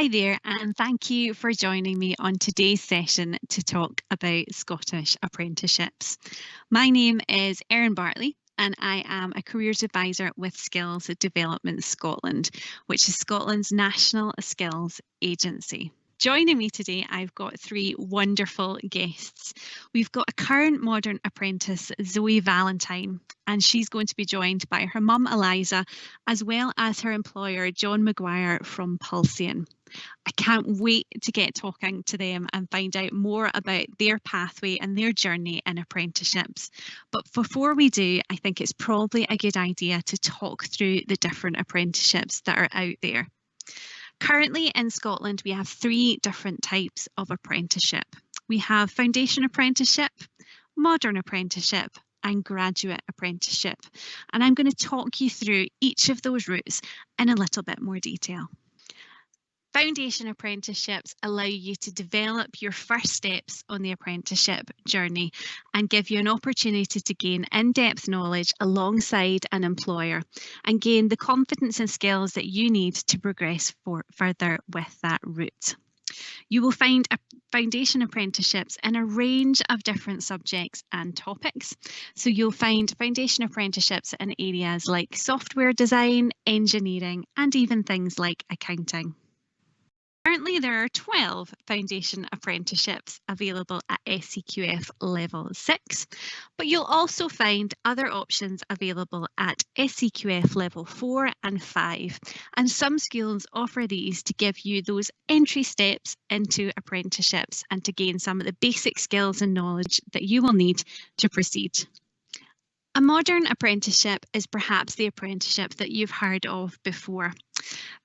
Hi there, and thank you for joining me on today's session to talk about Scottish apprenticeships. My name is Erin Bartley, and I am a careers advisor with Skills Development Scotland, which is Scotland's national skills agency. Joining me today, I've got three wonderful guests. We've got a current modern apprentice, Zoe Valentine, and she's going to be joined by her mum, Eliza, as well as her employer, John Maguire from Pulsion. I can't wait to get talking to them and find out more about their pathway and their journey in apprenticeships. But before we do, I think it's probably a good idea to talk through the different apprenticeships that are out there. Currently in Scotland, we have three different types of apprenticeship. We have foundation apprenticeship, modern apprenticeship, and graduate apprenticeship. And I'm going to talk you through each of those routes in a little bit more detail. Foundation apprenticeships allow you to develop your first steps on the apprenticeship journey and give you an opportunity to gain in-depth knowledge alongside an employer and gain the confidence and skills that you need to progress further with that route. You will find foundation apprenticeships in a range of different subjects and topics. So you'll find foundation apprenticeships in areas like software design, engineering, and even things like accounting. Currently, there are 12 foundation apprenticeships available at SCQF level 6, but you'll also find other options available at SCQF level 4 and 5, and some schools offer these to give you those entry steps into apprenticeships and to gain some of the basic skills and knowledge that you will need to proceed. A modern apprenticeship is perhaps the apprenticeship that you've heard of before.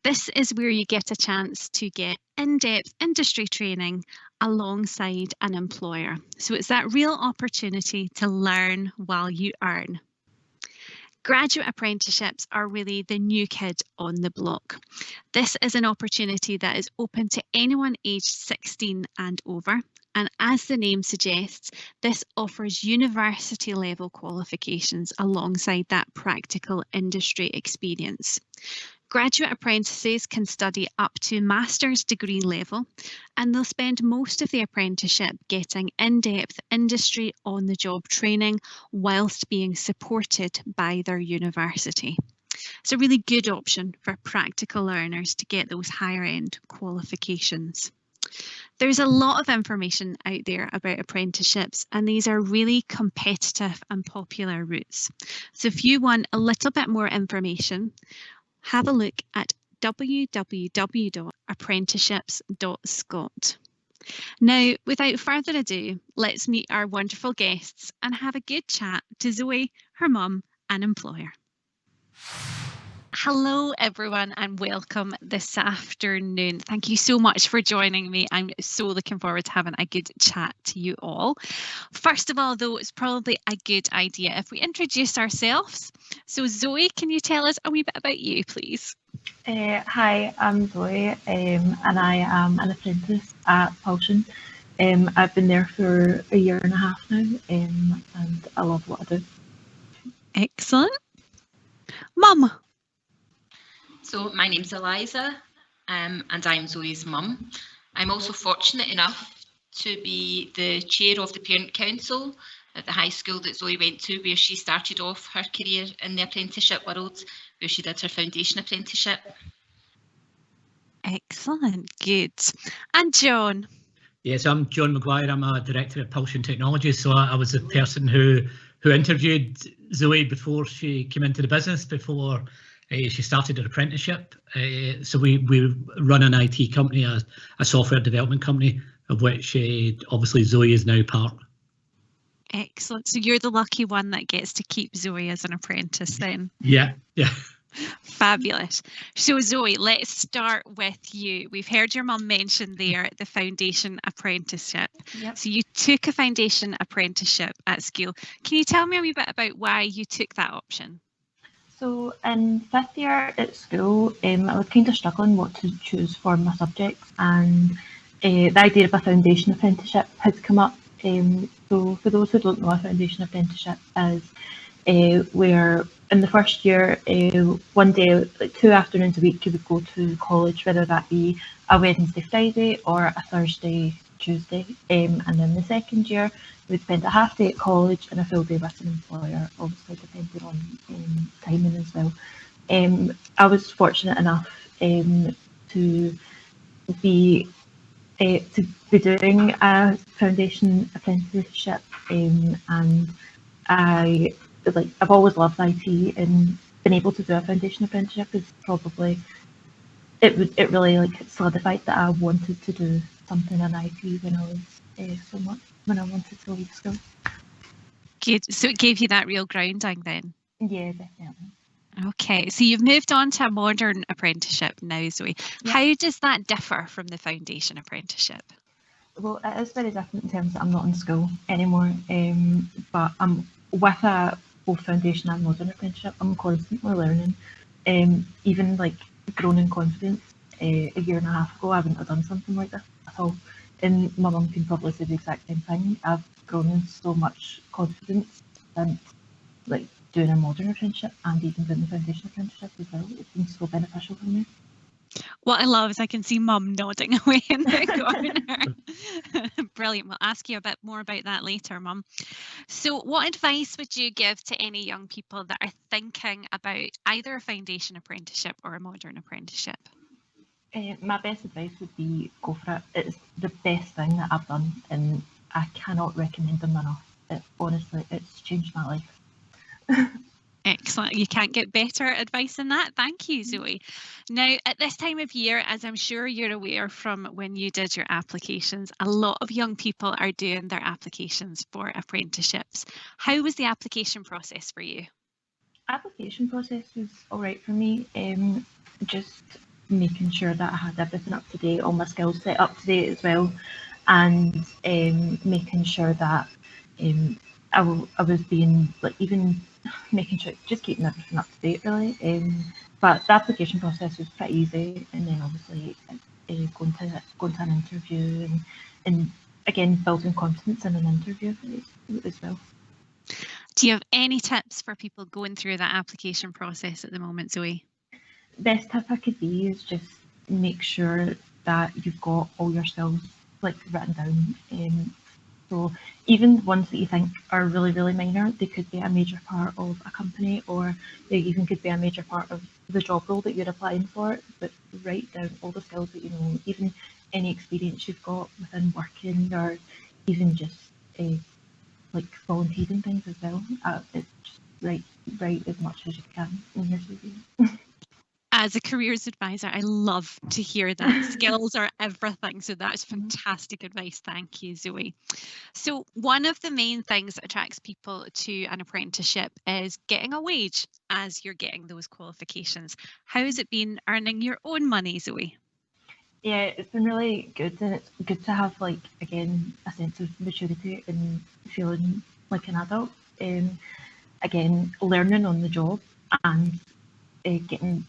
This is where you get a chance to get in-depth industry training alongside an employer. So it's that real opportunity to learn while you earn. Graduate apprenticeships are really the new kid on the block. This is an opportunity that is open to anyone aged 16 and over. And as the name suggests, this offers university level qualifications alongside that practical industry experience. Graduate apprentices can study up to master's degree level, and they'll spend most of the apprenticeship getting in-depth industry on-the-job training whilst being supported by their university. It's a really good option for practical learners to get those higher end qualifications. There's a lot of information out there about apprenticeships, and these are really competitive and popular routes. So if you want a little bit more information, have a look at www.apprenticeships.scot. Now, without further ado, let's meet our wonderful guests and have a good chat to Zoe, her mum and employer. Hello everyone and welcome this afternoon. Thank you so much for joining me. I'm so looking forward to having a good chat to you all. First of all though, it's probably a good idea if we introduce ourselves. So Zoe, can you tell us a wee bit about you please? Hi, I'm Zoe and I am an apprentice at Pulsion. I've been there for a year and a half now and I love what I do. Excellent. Mum. So my name's Eliza and I'm Zoe's mum. I'm also fortunate enough to be the chair of the Parent Council at the high school that Zoe went to, where she started off her career in the apprenticeship world, where she did her foundation apprenticeship. Excellent, good. And John? Yes, I'm John Maguire. I'm a director at Pulsion Technologies. So I was the person who interviewed Zoe before she came into the business, before she started her apprenticeship. So we run an IT company, a software development company, of which obviously Zoe is now part. Excellent. So you're the lucky one that gets to keep Zoe as an apprentice then? Yeah. Fabulous. So Zoe, let's start with you. We've heard your mum mention there the foundation apprenticeship. Yep. So you took a foundation apprenticeship at school. Can you tell me a wee bit about why you took that option? So in 5th year at school, I was kind of struggling what to choose for my subjects, and the idea of a foundation apprenticeship has come up. So for those who don't know, a foundation apprenticeship is where in the first year, one day, like 2 afternoons a week, you would go to college, whether that be a Wednesday, Friday, or a Thursday, Tuesday. And then the second year, you would spend a half day at college and a full day with an employer, obviously depending on timing as well. I was fortunate enough to be doing a foundation apprenticeship, and I've always loved IT, and being able to do a foundation apprenticeship is probably it really like solidified that I wanted to do something in IT when I wanted to leave school. Good. So it gave you that real grounding then. Yeah, definitely. Okay, so you've moved on to a modern apprenticeship now, Zoe. Yeah. How does that differ from the foundation apprenticeship? Well, it is very different in terms that I'm not in school anymore, but I'm with both foundation and modern apprenticeship. I'm constantly learning. Even like grown in confidence, a year and a half ago, I wouldn't have done something like this at all. And my mum can probably say the exact same thing. I've grown in so much confidence since like doing a modern apprenticeship and even doing the foundation apprenticeship as well. It's been so beneficial for me. What I love is I can see Mum nodding away in the corner. Brilliant. We'll ask you a bit more about that later, Mum. So what advice would you give to any young people that are thinking about either a foundation apprenticeship or a modern apprenticeship? My best advice would be go for it. It's the best thing that I've done, and I cannot recommend them enough. Honestly, it's changed my life. Excellent. You can't get better advice than that. Thank you, Zoe. Now, at this time of year, as I'm sure you're aware from when you did your applications, a lot of young people are doing their applications for apprenticeships. How was the application process for you? Application process was all right for me. Just making sure that I had everything up to date, all my skills set up to date as well, and making sure that I was being like even making sure just keeping everything up to date really. But the application process was pretty easy, and then obviously going to an interview and again building confidence in an interview as well. Do you have any tips for people going through that application process at the moment, Zoe? Best tip I could be is just make sure that you've got all your skills like written down. So even ones that you think are really, really minor, they could be a major part of a company, or they even could be a major part of the job role that you're applying for. But write down all the skills that you know, even any experience you've got within working, or even just like volunteering things as well. It's just write as much as you can in your CV. As a careers advisor, I love to hear that. Skills are everything. So that's fantastic advice. Thank you, Zoe. So one of the main things that attracts people to an apprenticeship is getting a wage as you're getting those qualifications. How has it been earning your own money, Zoe? Yeah, it's been really good, and it's good to have like again a sense of maturity and feeling like an adult. Again, learning on the job and getting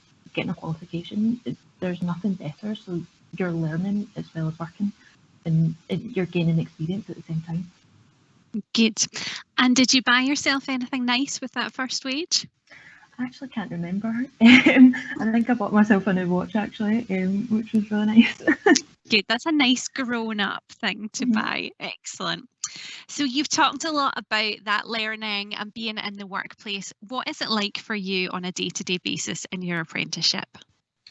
a qualification. There's nothing better. So you're learning as well as working, and you're gaining experience at the same time. Good. And did you buy yourself anything nice with that first wage? I actually can't remember. I think I bought myself a new watch actually, which was really nice. Good. That's a nice grown-up thing to buy. Excellent. So you've talked a lot about that learning and being in the workplace. What is it like for you on a day-to-day basis in your apprenticeship?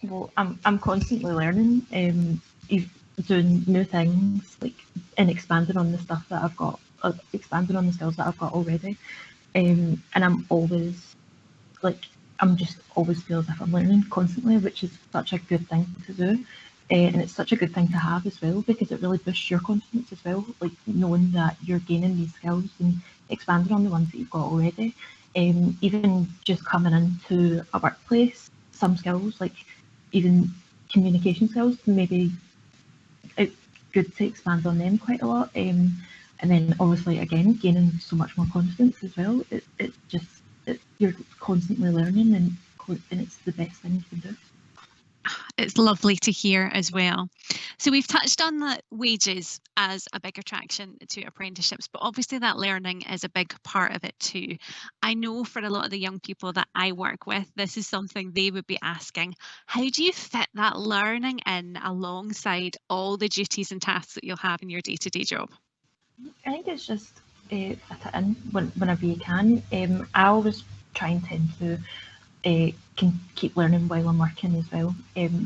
Well, I'm constantly learning, doing new things, like and expanding on the stuff that I've got, expanding on the skills that I've got already, and I'm always like I'm just always feel as if I'm learning constantly, which is such a good thing to do. And it's such a good thing to have as well, because it really boosts your confidence as well, like knowing that you're gaining these skills and expanding on the ones that you've got already. Even just coming into a workplace, some skills like even communication skills, maybe it's good to expand on them quite a lot. And then obviously again gaining so much more confidence as well. You're constantly learning, and it's the best thing you can do. It's lovely to hear as well. So we've touched on the wages as a big attraction to apprenticeships, but obviously that learning is a big part of it too. I know for a lot of the young people that I work with, this is something they would be asking, how do you fit that learning in alongside all the duties and tasks that you'll have in your day-to-day job? I think it's just fit it in whenever you can. I always try and tend to can keep learning while I'm working as well.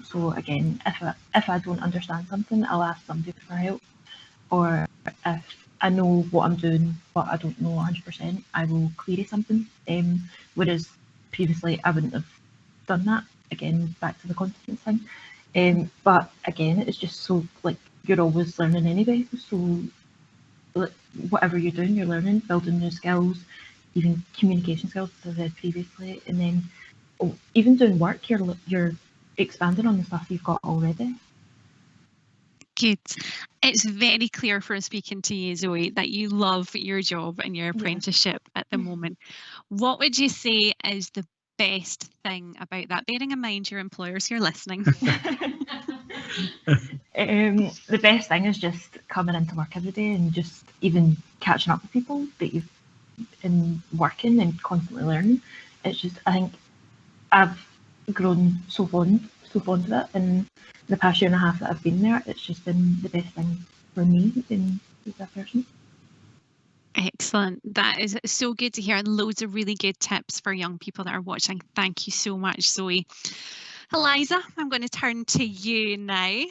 So again, if I don't understand something, I'll ask somebody for help, or if I know what I'm doing but I don't know 100%, I will query something. Whereas previously I wouldn't have done that. Again, back to the confidence thing. But again, it's just so like you're always learning anyway. So like, whatever you're doing, you're learning, building new skills, even communication skills, as I said previously, and then even doing work, you're expanding on the stuff you've got already. Good. It's very clear from speaking to you, Zoe, that you love your job and your apprenticeship at the moment. What would you say is the best thing about that, bearing in mind your employers who are listening? The best thing is just coming into work every day and just even catching up with people that you've been working and constantly learning. It's just, I think I've grown so fond of it, and the past year and a half that I've been there, it's just been the best thing for me as a person. Excellent. That is so good to hear, and loads of really good tips for young people that are watching. Thank you so much, Zoe. Eliza, I'm going to turn to you now.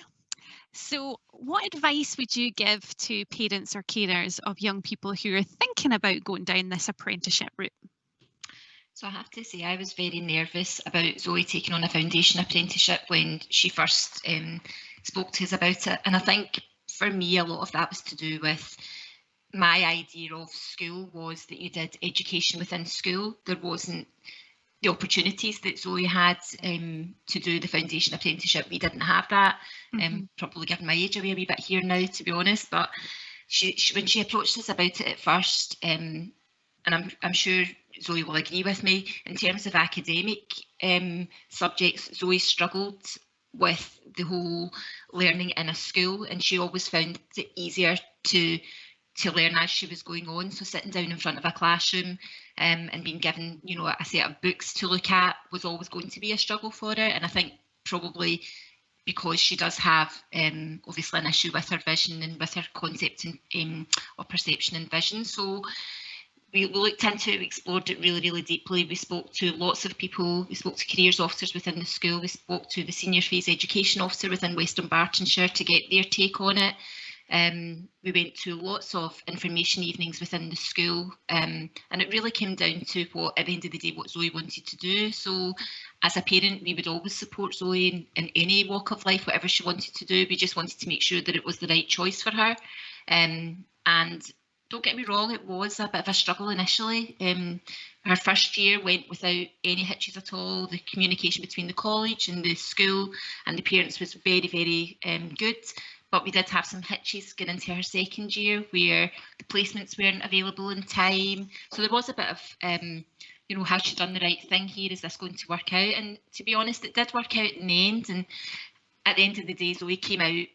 So what advice would you give to parents or carers of young people who are thinking about going down this apprenticeship route? So I have to say I was very nervous about Zoe taking on a foundation apprenticeship when she first spoke to us about it. And I think for me, a lot of that was to do with my idea of school was that you did education within school. There wasn't the opportunities that Zoe had to do the foundation apprenticeship. We didn't have that. Probably giving my age away a wee bit here now, to be honest. But she when she approached us about it at first, and I'm sure Zoe will agree with me, in terms of academic subjects, Zoe struggled with the whole learning in a school, and she always found it easier to learn as she was going on. So sitting down in front of a classroom and being given, you know, a set of books to look at was always going to be a struggle for her. And I think probably because she does have obviously an issue with her vision and with her concept and or perception and vision. So we looked into it, we explored it really, really deeply. We spoke to lots of people. We spoke to careers officers within the school. We spoke to the senior phase education officer within Western Bartonshire to get their take on it. We went to lots of information evenings within the school, and it really came down to what, at the end of the day, what Zoe wanted to do. So as a parent, we would always support Zoe in any walk of life, whatever she wanted to do. We just wanted to make sure that it was the right choice for her. And don't get me wrong, it was a bit of a struggle initially. Her first year went without any hitches at all. The communication between the college and the school and the parents was very, very good. But we did have some hitches getting into her second year where the placements weren't available in time. So there was a bit of, you know, has she done the right thing here? Is this going to work out? And to be honest, it did work out in the end. And at the end of the day, Zoe came out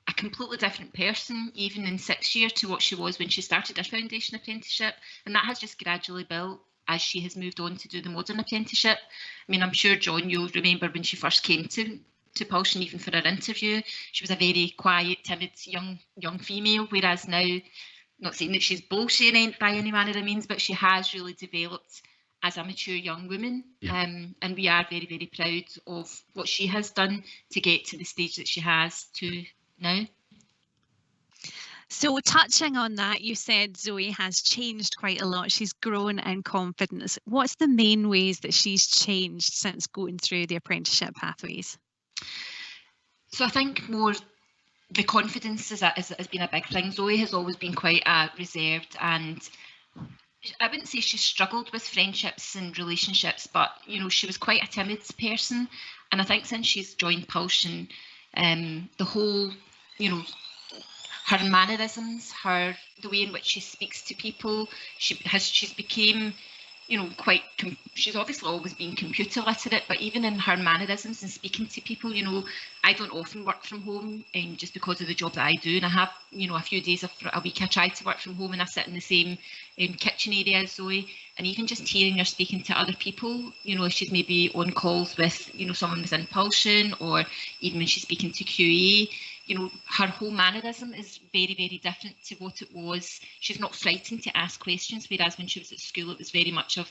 a completely different person, even in 6th year, to what she was when she started her foundation apprenticeship. And that has just gradually built as she has moved on to do the modern apprenticeship. I mean, I'm sure, John, you'll remember when she first came to Pulsion, even for her interview, she was a very quiet, timid, young female, whereas now, not saying that she's bullshitting by any manner of means, but she has really developed as a mature young woman. Yeah. And we are very, very proud of what she has done to get to the stage that she has to now. So touching on that, you said Zoe has changed quite a lot. She's grown in confidence. What's the main ways that she's changed since going through the apprenticeship pathways? So I think more the confidence has been a big thing. Zoe has always been quite reserved, and I wouldn't say she struggled with friendships and relationships, but you know, she was quite a timid person. And I think since she's joined Pulsion, the whole, you know, her mannerisms, the way in which she speaks to people, she's became she's obviously always been computer literate, but even in her mannerisms and speaking to people, I don't often work from home, just because of the job that I do, and I have, a few days a week I try to work from home, and I sit in the same kitchen area as Zoe, and even just hearing her speaking to other people, if she's maybe on calls with, someone with Impulsion, or even when she's speaking to QA, her whole mannerism is very, very different to what it was. She's not frightened to ask questions, whereas when she was at school, it was very much of,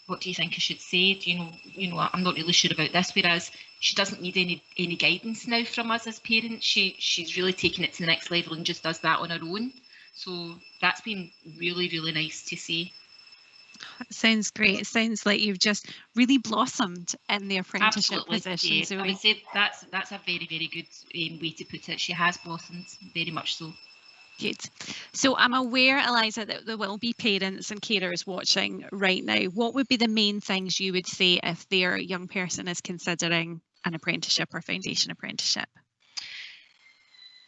what do you think I should say? I'm not really sure about this. Whereas she doesn't need any guidance now from us as parents. She's really taken it to the next level and just does that on her own. So that's been really, really nice to see. It sounds great. It sounds like you've just really blossomed in the apprenticeship position. Yeah. So I would say that's a very, very good way to put it. She has blossomed, very much so. Good. So I'm aware, Eliza, that there will be parents and carers watching right now. What would be the main things you would say if their young person is considering an apprenticeship or foundation apprenticeship?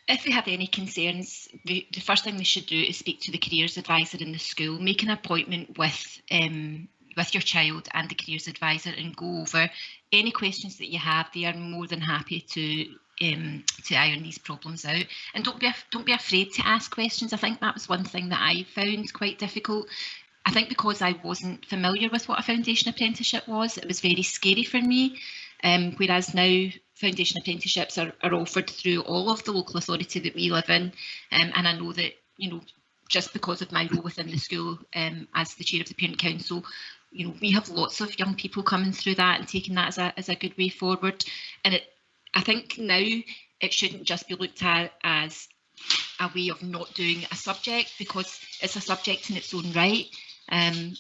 If they have any concerns, the first thing they should do is speak to the careers advisor in the school. Make an appointment with your child and the careers advisor and go over any questions that you have. They are more than happy to iron these problems out. And don't be afraid to ask questions. I think that was one thing that I found quite difficult. I think because I wasn't familiar with what a foundation apprenticeship was, it was very scary for me. Whereas now foundation apprenticeships are offered through all of the local authority that we live in, and I know that just because of my role within the school as the chair of the parent council, we have lots of young people coming through that and taking that as a good way forward. And I think now it shouldn't just be looked at as a way of not doing a subject, because it's a subject in its own right, and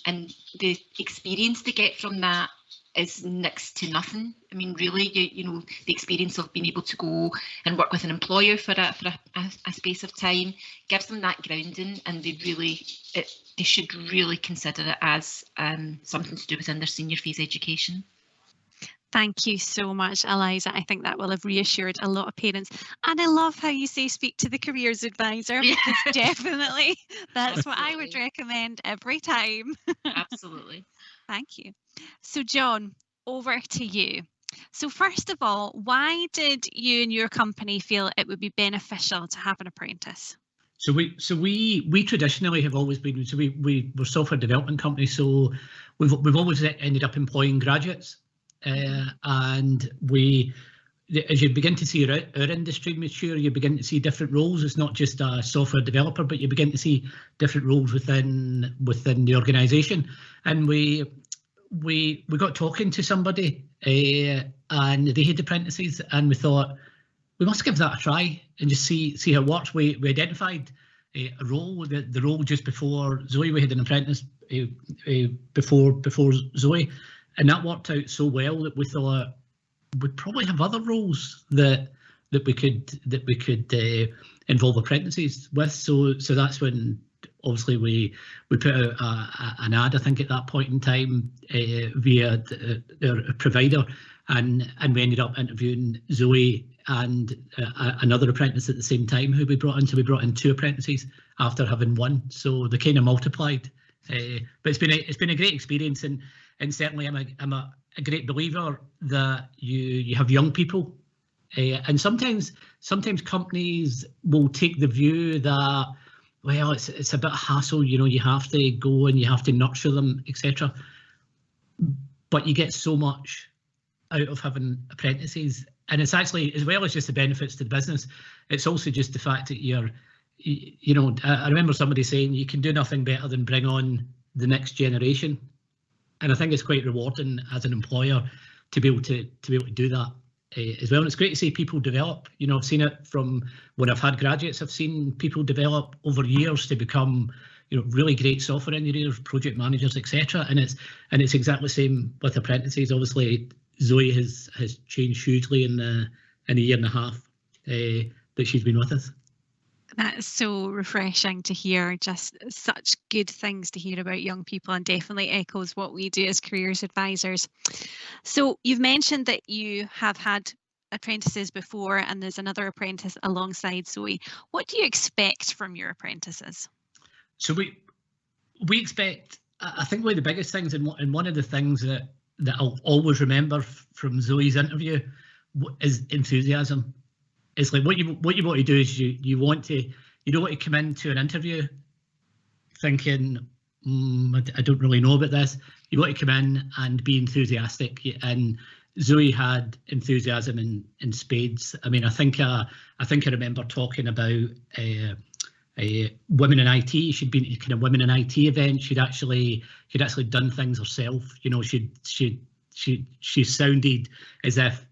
the experience they get from that is next to nothing. I mean, really, the experience of being able to go and work with an employer for a space of time gives them that grounding, and they should really consider it as something to do within their senior phase education. Thank you so much, Eliza. I think that will have reassured a lot of parents. And I love how you say speak to the careers advisor, because definitely that's what I would recommend every time. Absolutely. Thank you. So John, over to you. So first of all, why did you and your company feel it would be beneficial to have an apprentice? So we traditionally have always been, so we're a software development company, so we've always ended up employing graduates, and as you begin to see our industry mature, you begin to see different roles. It's not just a software developer, but you begin to see different roles within the organisation. And we got talking to somebody, and they had apprentices, and we thought we must give that a try and just see how it works. We identified a role, the role just before Zoe. We had an apprentice before Zoe, and that worked out so well that we thought we'd probably have other roles that we could involve apprentices with. So that's when obviously we put out an ad, I think at that point in time, via their provider, and we ended up interviewing Zoe and another apprentice at the same time who we brought in. So we brought in 2 apprentices after having 1. So they kind of multiplied. But it's been a great experience, and certainly I'm a great believer that you have young people, and sometimes companies will take the view that, well, it's a bit of hassle, you have to go and you have to nurture them, etc. But you get so much out of having apprentices, and it's actually, as well as just the benefits to the business, it's also just the fact that I remember somebody saying you can do nothing better than bring on the next generation, and I think it's quite rewarding as an employer to be able to do that as well. And it's great to see people develop. I've seen it from when I've had graduates. I've seen people develop over years to become really great software engineers, project managers, etc. And it's exactly the same with apprentices. Obviously, Zoe has changed hugely in a year and a half that she's been with us. That's so refreshing to hear. Just such good things to hear about young people, and definitely echoes what we do as careers advisors. So you've mentioned that you have had apprentices before, and there's another apprentice alongside Zoe. What do you expect from your apprentices? So we expect I think one of the biggest things, and one of the things that I'll always remember from Zoe's interview is enthusiasm. It's like what you want to do is you don't want to come into an interview thinking I don't really know about this. You want to come in and be enthusiastic, and Zoe had enthusiasm in spades. I mean, I think I remember talking about women in IT. She'd been to kind of women in IT events. She'd actually done things herself. You know, she sounded as if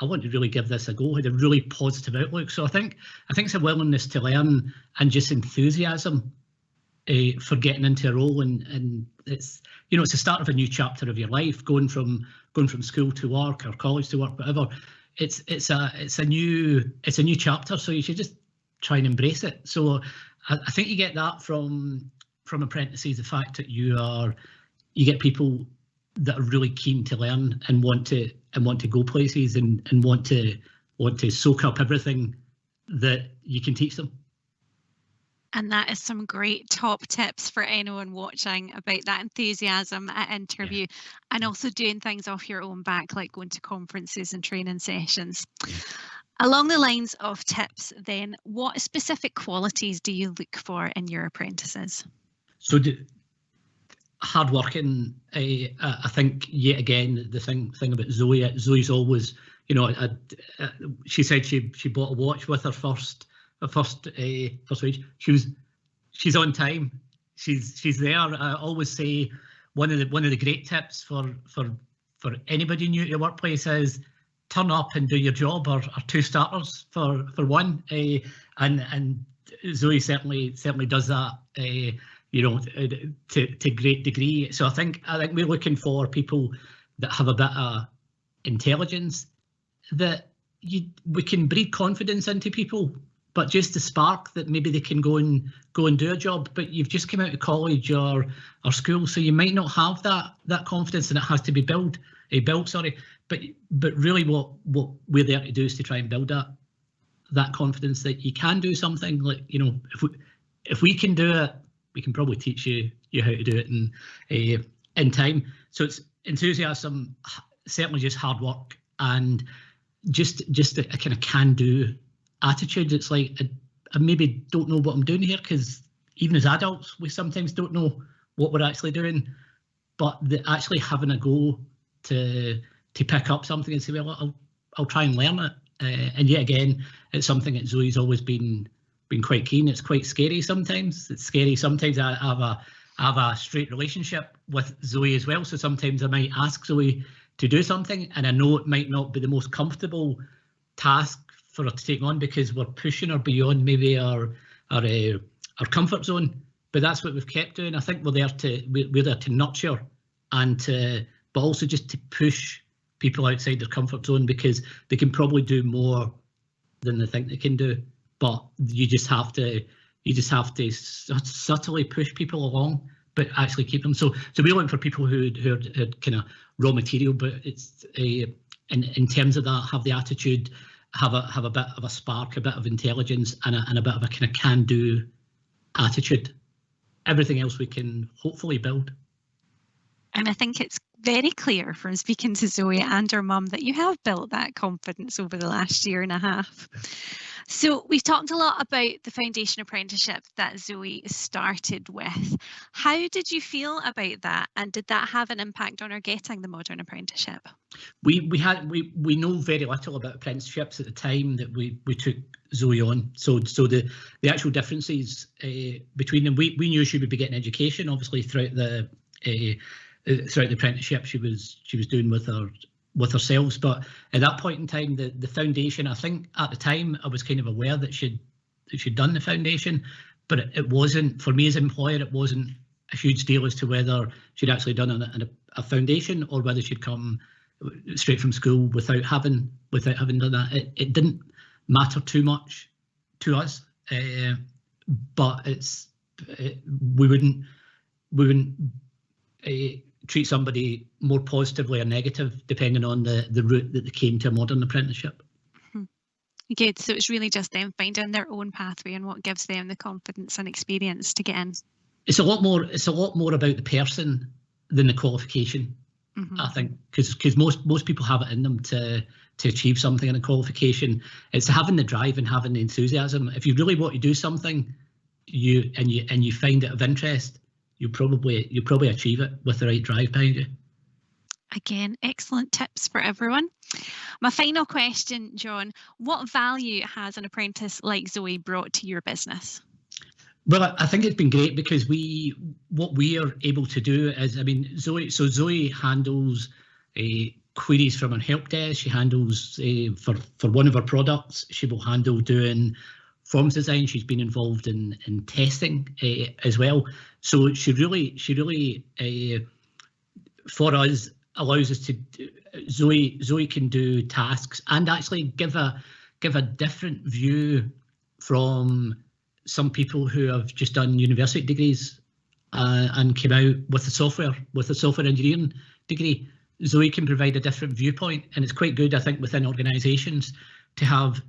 I want to really give this a go. Had a really positive outlook. So I think it's a willingness to learn and just enthusiasm for getting into a role, and it's, you know, it's the start of a new chapter of your life, going from school to work or college to work, whatever. It's a new chapter, so you should just try and embrace it. So I think you get that from apprentices, the fact that you get people that are really keen to learn and want to go places and want to soak up everything that you can teach them. And that is some great top tips for anyone watching about that enthusiasm at interview, and also doing things off your own back, like going to conferences and training sessions. Along the lines of tips then, what specific qualities do you look for in your apprentices? So hard working, I think yet again, the thing about Zoe's always, you know, she said she bought a watch with her first wage. She's on time. She's there. I always say one of the great tips for anybody new to the workplace is turn up and do your job, or 2 starters for one. And Zoe certainly does that. You know, to great degree. So I think we're looking for people that have a bit of intelligence, that we can breed confidence into people, but just the spark that maybe they can go and do a job. But you've just come out of college or school, so you might not have that confidence, and it has to be built. But really, what we're there to do is to try and build that confidence that you can do something. Like, you know, if we can do it, we can probably teach you how to do it in time. So it's enthusiasm, certainly just hard work, and just a kind of can-do attitude. It's like I maybe don't know what I'm doing here, because even as adults we sometimes don't know what we're actually doing, but actually having a go to pick up something and say, well, I'll try and learn it. And yet again, it's something that Zoe's always been quite keen. It's quite scary sometimes. I have a straight relationship with Zoe as well, so sometimes I might ask Zoe to do something, and I know it might not be the most comfortable task for her to take on, because we're pushing her beyond maybe our comfort zone. But that's what we've kept doing. I think we're there to nurture but also just to push people outside their comfort zone, because they can probably do more than they think they can do. But you just have to subtly push people along, but actually keep them. So we're looking for people who are kind of raw material, but it's in terms of that, have the attitude, have a bit of a spark, a bit of intelligence, and a bit of a kind of can-do attitude. Everything else we can hopefully build. And I think it's very clear from speaking to Zoe and her mum that you have built that confidence over the last year and a half. So we've talked a lot about the foundation apprenticeship that Zoe started with. How did you feel about that, and did that have an impact on her getting the modern apprenticeship? We know very little about apprenticeships at the time that we took Zoe on. So the actual differences between them, we knew she would be getting education, obviously, throughout the apprenticeship she was doing with herself. But at that point in time, the foundation, I think at the time I was kind of aware that she'd done the foundation, but it wasn't, for me as an employer, it wasn't a huge deal as to whether she'd actually done a foundation or whether she'd come straight from school without having done that. It didn't matter too much to us, but we wouldn't treat somebody more positively or negative depending on the route that they came to a modern apprenticeship. Good. So it's really just them finding their own pathway and what gives them the confidence and experience to get in. it's a lot more about the person than the qualification. I think, because most people have it in them to achieve something in a qualification. It's having the drive and having the enthusiasm. If you really want to do something, you find it of interest, you probably achieve it with the right drive behind you. Again, excellent tips for everyone. My final question, John, what value has an apprentice like Zoe brought to your business? Well, I think it's been great because what we are able to do is, I mean, Zoe handles queries from our help desk. She handles for one of our products, she will handle doing forms design. She's been involved in testing as well. So she really for us allows us to Zoe can do tasks and actually give a different view from some people who have just done university degrees and came out with a software engineering degree. Zoe can provide a different viewpoint, and it's quite good, I think, within organisations to have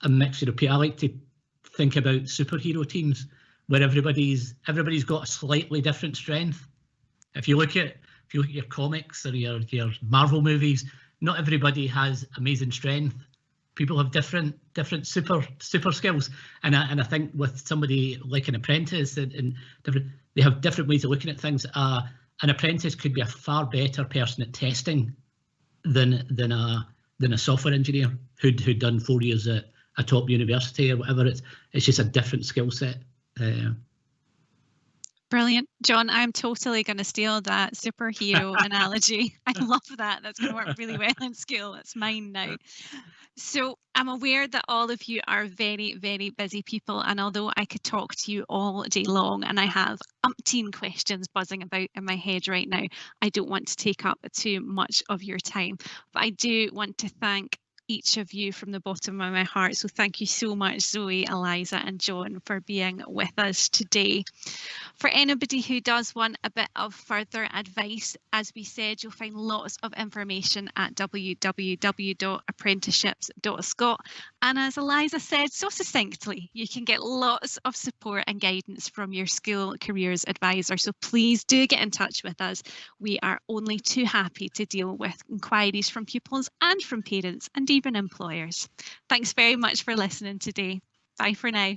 a mixture of people. I like to think about superhero teams where everybody's got a slightly different strength. If you look at your comics or your Marvel movies, not everybody has amazing strength. People have different super skills, and I think with somebody like an apprentice and they have different ways of looking at things. An apprentice could be a far better person at testing than a software engineer who'd done 4 years at a top university or whatever. It's just a different skill set. Brilliant. John, I'm totally going to steal that superhero analogy. I love that. That's going to work really well in school. It's mine now. So I'm aware that all of you are very, very busy people. And although I could talk to you all day long and I have umpteen questions buzzing about in my head right now, I don't want to take up too much of your time. But I do want to thank each of you from the bottom of my heart. So thank you so much, Zoe, Eliza and John, for being with us today. For anybody who does want a bit of further advice, as we said, you'll find lots of information at www.apprenticeships.scot. And as Eliza said so succinctly, you can get lots of support and guidance from your school careers advisor. So please do get in touch with us. We are only too happy to deal with inquiries from pupils and from parents and even employers. Thanks very much for listening today. Bye for now.